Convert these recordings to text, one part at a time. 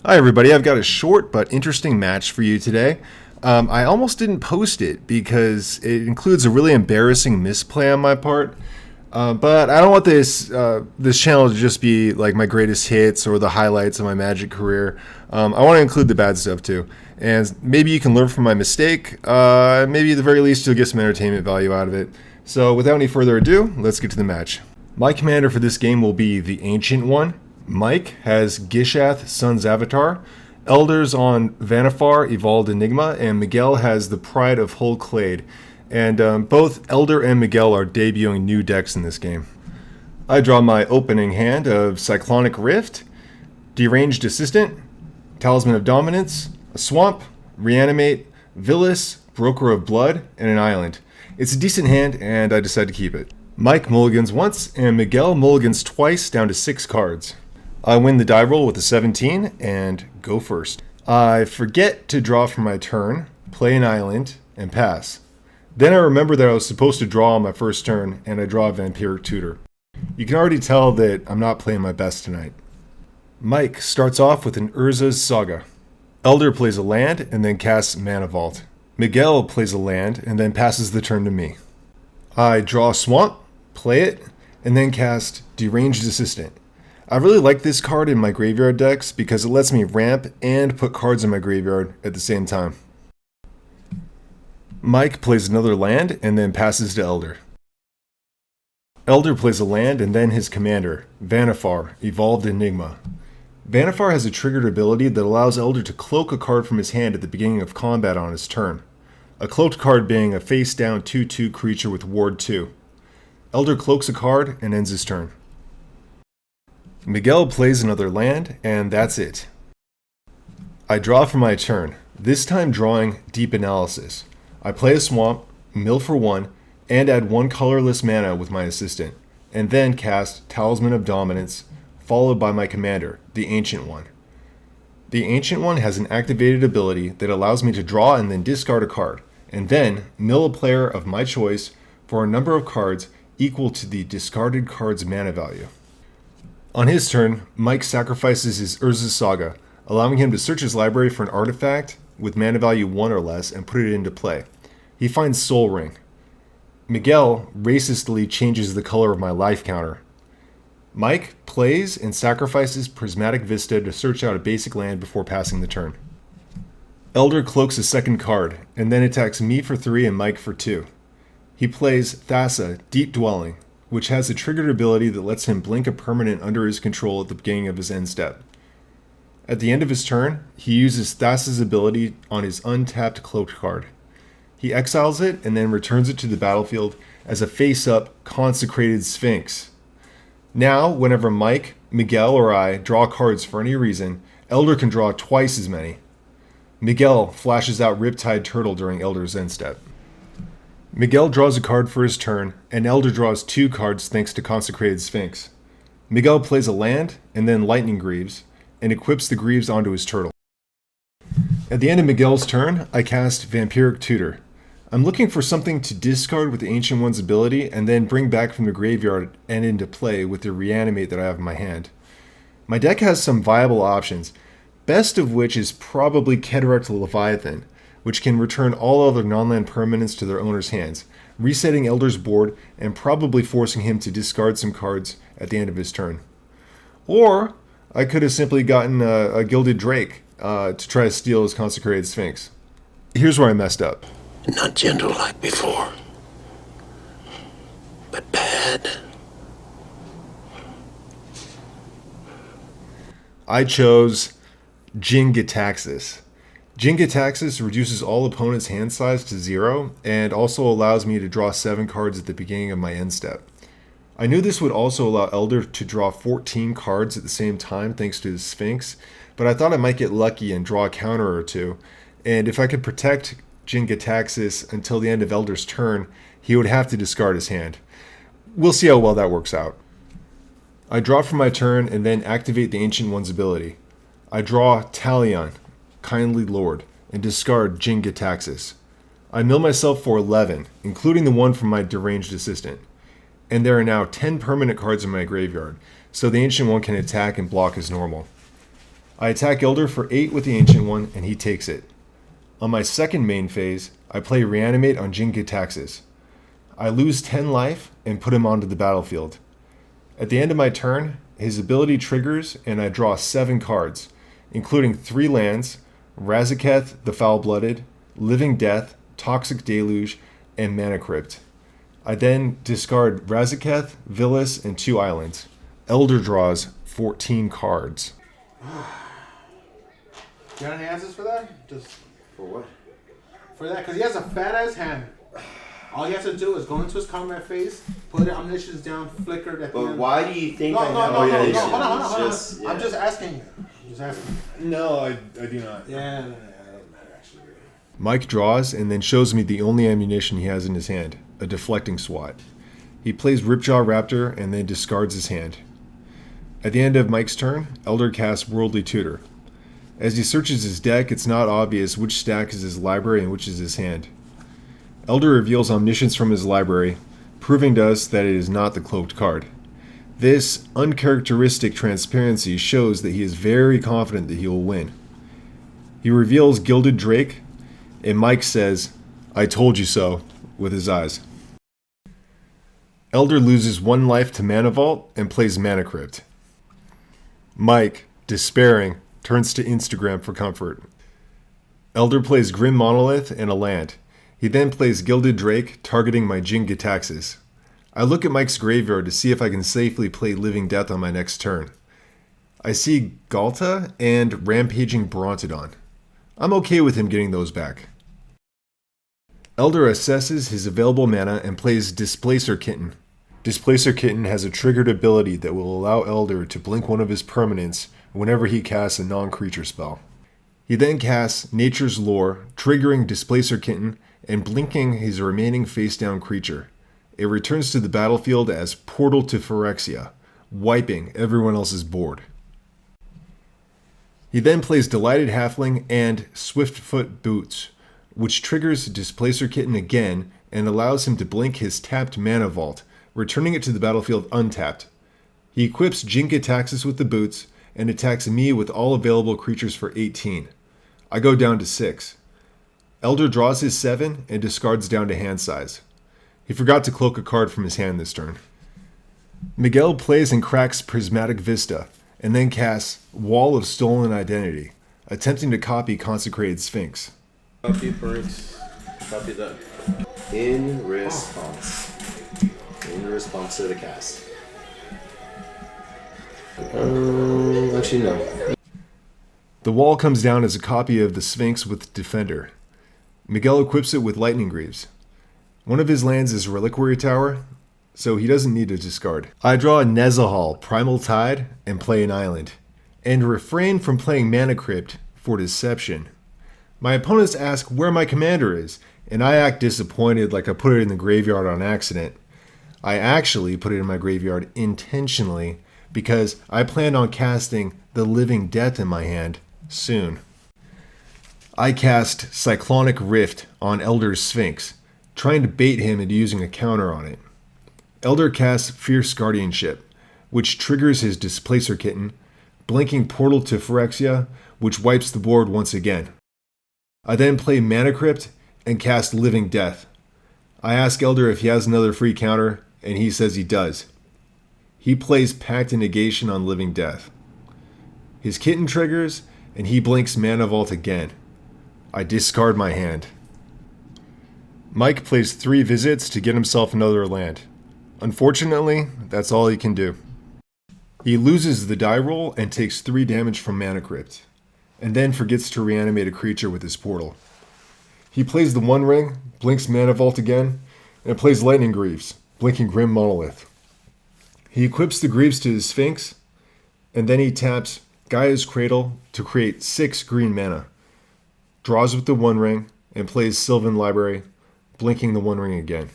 Hi everybody, I've got a short but interesting match for you today. I almost didn't post it because it includes a really embarrassing misplay on my part. But I don't want this channel to just be like my greatest hits or the highlights of my Magic career. I want to include the bad stuff too, and maybe you can learn from my mistake. Maybe at the very least you'll get some entertainment value out of it. So without any further ado, let's get to the match. My commander for this game will be the Ancient One. Mike has Gishath, Sun's Avatar. Elders on Vannifar, Evolved Enigma, and Miguel has the Pride of Hull Clade. And both Elder and Miguel are debuting new decks in this game. I draw my opening hand of Cyclonic Rift, Deranged Assistant, Talisman of Dominance, a Swamp, Reanimate, Villas, Broker of Blood, and an Island. It's a decent hand, and I decide to keep it. Mike mulligans once, and Miguel mulligans twice down to 6 cards. I win the die roll with a 17 and go first. I forget to draw for my turn, play an island, and pass. Then I remember that I was supposed to draw on my first turn, and I draw a Vampiric Tutor. You can already tell that I'm not playing my best tonight. Mike starts off with an Urza's Saga. Elder plays a land and then casts Mana Vault. Miguel plays a land and then passes the turn to me. I draw a Swamp, play it, and then cast Deranged Assistant. I really like this card in my graveyard decks because it lets me ramp and put cards in my graveyard at the same time. Mike plays another land and then passes to Elder. Elder plays a land and then his commander, Vannifar, Evolved Enigma. Vannifar has a triggered ability that allows Elder to cloak a card from his hand at the beginning of combat on his turn. A cloaked card being a face-down 2/2 creature with Ward 2. Elder cloaks a card and ends his turn. Miguel plays another land, and that's it. I draw for my turn, this time drawing Deep Analysis. I play a Swamp, mill for 1, and add 1 colorless mana with my assistant, and then cast Talisman of Dominance, followed by my commander, the Ancient One. The Ancient One has an activated ability that allows me to draw and then discard a card, and then mill a player of my choice for a number of cards equal to the discarded card's mana value. On his turn, Mike sacrifices his Urza's Saga, allowing him to search his library for an artifact with mana value 1 or less and put it into play. He finds Soul Ring. Miguel racistly changes the color of my life counter. Mike plays and sacrifices Prismatic Vista to search out a basic land before passing the turn. Elder cloaks a second card, and then attacks me for 3 and Mike for 2. He plays Thassa, Deep Dwelling, which has a triggered ability that lets him blink a permanent under his control at the beginning of his end step. At the end of his turn, he uses Thassa's ability on his untapped cloaked card. He exiles it and then returns it to the battlefield as a face-up Consecrated Sphinx. Now, whenever Mike, Miguel, or I draw cards for any reason, Elder can draw twice as many. Miguel flashes out Riptide Turtle during Elder's end step. Miguel draws a card for his turn, and Elder draws 2 cards thanks to Consecrated Sphinx. Miguel plays a land, and then Lightning Greaves, and equips the Greaves onto his turtle. At the end of Miguel's turn, I cast Vampiric Tutor. I'm looking for something to discard with the Ancient One's ability, and then bring back from the graveyard and into play with the Reanimate that I have in my hand. My deck has some viable options, best of which is probably Cataract Leviathan, which can return all other non-land permanents to their owner's hands, resetting Elder's board and probably forcing him to discard some cards at the end of his turn. Or I could have simply gotten a Gilded Drake to try to steal his Consecrated Sphinx. Here's where I messed up. Not gentle like before, but bad. I chose Jin-Gitaxias. Jin-Gitaxias reduces all opponents' hand size to 0 and also allows me to draw 7 cards at the beginning of my end step. I knew this would also allow Elder to draw 14 cards at the same time thanks to the Sphinx, but I thought I might get lucky and draw a counter or 2, and if I could protect Jin-Gitaxias until the end of Elder's turn, he would have to discard his hand. We'll see how well that works out. I draw for my turn and then activate the Ancient One's ability. I draw Talion, Kindly Lord, and discard Jin-Gitaxias. I mill myself for 11, including the one from my Deranged Assistant. And there are now 10 permanent cards in my graveyard, so the Ancient One can attack and block as normal. I attack Elder for 8 with the Ancient One, and he takes it. On my second main phase, I play Reanimate on Jin-Gitaxias. I lose 10 life and put him onto the battlefield. At the end of my turn, his ability triggers and I draw 7 cards, including 3 lands, Razaketh the Foul-Blooded, Living Death, Toxic Deluge, and Mana Crypt. I then discard Razaketh, Villas, and 2 islands. Elder draws 14 cards. You got any answers for that? Just For what? for that, because he has a fat ass hand. All he has to do is go into his combat phase, put the omniscience down, flicker at the But end. why do you think No, I no, have no, no, no. omniscience? Hold on, hold on. Just, yeah. I'm just asking. Just asking. No, I do not. Yeah, that doesn't matter actually. Mike draws and then shows me the only ammunition he has in his hand, a deflecting swat. He plays Ripjaw Raptor and then discards his hand. At the end of Mike's turn, Elder casts Worldly Tutor. As he searches his deck, it's not obvious which stack is his library and which is his hand. Elder reveals Omniscience from his library, proving to us that it is not the cloaked card. This uncharacteristic transparency shows that he is very confident that he will win. He reveals Gilded Drake, and Mike says, "I told you so," with his eyes. Elder loses 1 life to Mana Vault and plays Mana Crypt. Mike, despairing, turns to Instagram for comfort. Elder plays Grim Monolith and a land. He then plays Gilded Drake, targeting my Jin-Gitaxias. I look at Mike's graveyard to see if I can safely play Living Death on my next turn. I see Galta and Rampaging Brontodon. I'm okay with him getting those back. Elder assesses his available mana and plays Displacer Kitten. Displacer Kitten has a triggered ability that will allow Elder to blink one of his permanents whenever he casts a non-creature spell. He then casts Nature's Lore, triggering Displacer Kitten and blinking his remaining face-down creature. It returns to the battlefield as Portal to Phyrexia, wiping everyone else's board. He then plays Delighted Halfling and Swiftfoot Boots, which triggers Displacer Kitten again and allows him to blink his tapped Mana Vault, returning it to the battlefield untapped. He equips Jin-Gitaxias with the boots and attacks me with all available creatures for 18. I go down to 6. Elder draws his 7 and discards down to hand size. He forgot to cloak a card from his hand this turn. Miguel plays and cracks Prismatic Vista, and then casts Wall of Stolen Identity, attempting to copy Consecrated Sphinx. Copy perks. Copy that. In response. In response to the cast. Actually, no. The wall comes down as a copy of the Sphinx with Defender. Miguel equips it with Lightning Greaves. One of his lands is Reliquary Tower, so he doesn't need to discard. I draw a Nezahal, Primal Tide, and play an island, and refrain from playing Mana Crypt for Deception. My opponents ask where my commander is, and I act disappointed like I put it in the graveyard on accident. I actually put it in my graveyard intentionally because I plan on casting the Living Death in my hand soon. I cast Cyclonic Rift on Elder's Sphinx, trying to bait him into using a counter on it. Elder casts Fierce Guardianship, which triggers his Displacer Kitten, blinking Portal to Phyrexia, which wipes the board once again. I then play Mana Crypt and cast Living Death. I ask Elder if he has another free counter, and he says he does. He plays Pact and Negation on Living Death. His Kitten triggers, and he blinks Mana Vault again. I discard my hand. Mike plays 3 visits to get himself another land. Unfortunately, that's all he can do. He loses the die roll and takes 3 damage from Mana Crypt, and then forgets to reanimate a creature with his portal. He plays the One Ring, blinks Mana Vault again, and plays Lightning Greaves, blinking Grim Monolith. He equips the Greaves to his Sphinx, and then he taps Gaia's Cradle to create 6 green mana, draws with the One Ring, and plays Sylvan Library, blinking the One Ring again.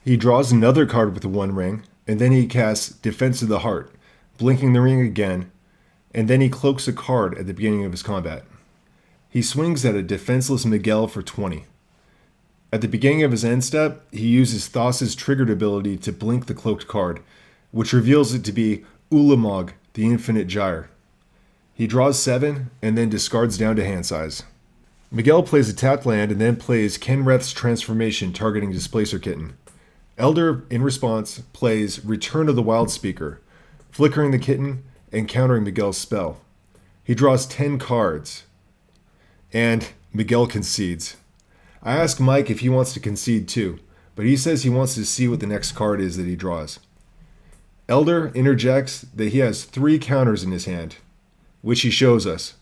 He draws another card with the One Ring, and then he casts Defense of the Heart, blinking the ring again, and then he cloaks a card at the beginning of his combat. He swings at a defenseless Miguel for 20. At the beginning of his end step, he uses Thassa's triggered ability to blink the cloaked card, which reveals it to be Ulamog, the Infinite Gyre. He draws 7 and then discards down to hand size. Miguel plays a tapped land and then plays Kenreth's Transformation targeting Displacer Kitten. Elder, in response, plays Return of the Wild Speaker, flickering the kitten and countering Miguel's spell. He draws 10 cards, and Miguel concedes. I ask Mike if he wants to concede too, but he says he wants to see what the next card is that he draws. Elder interjects that he has 3 counters in his hand, which he shows us.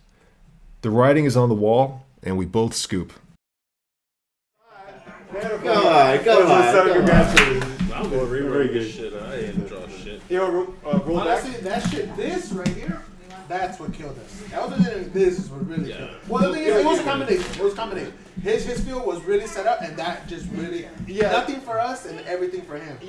The writing is on the wall, and we both scoop. Come on. Congratulations. I'm gonna rewrite this shit. I ain't draw shit. Yo, roll honestly, that shit, this right here, that's what killed us. Elder than this is what really killed us. Well, the thing is, it was a combination. It was a combination. His field was really set up, and that just really, nothing for us and everything for him.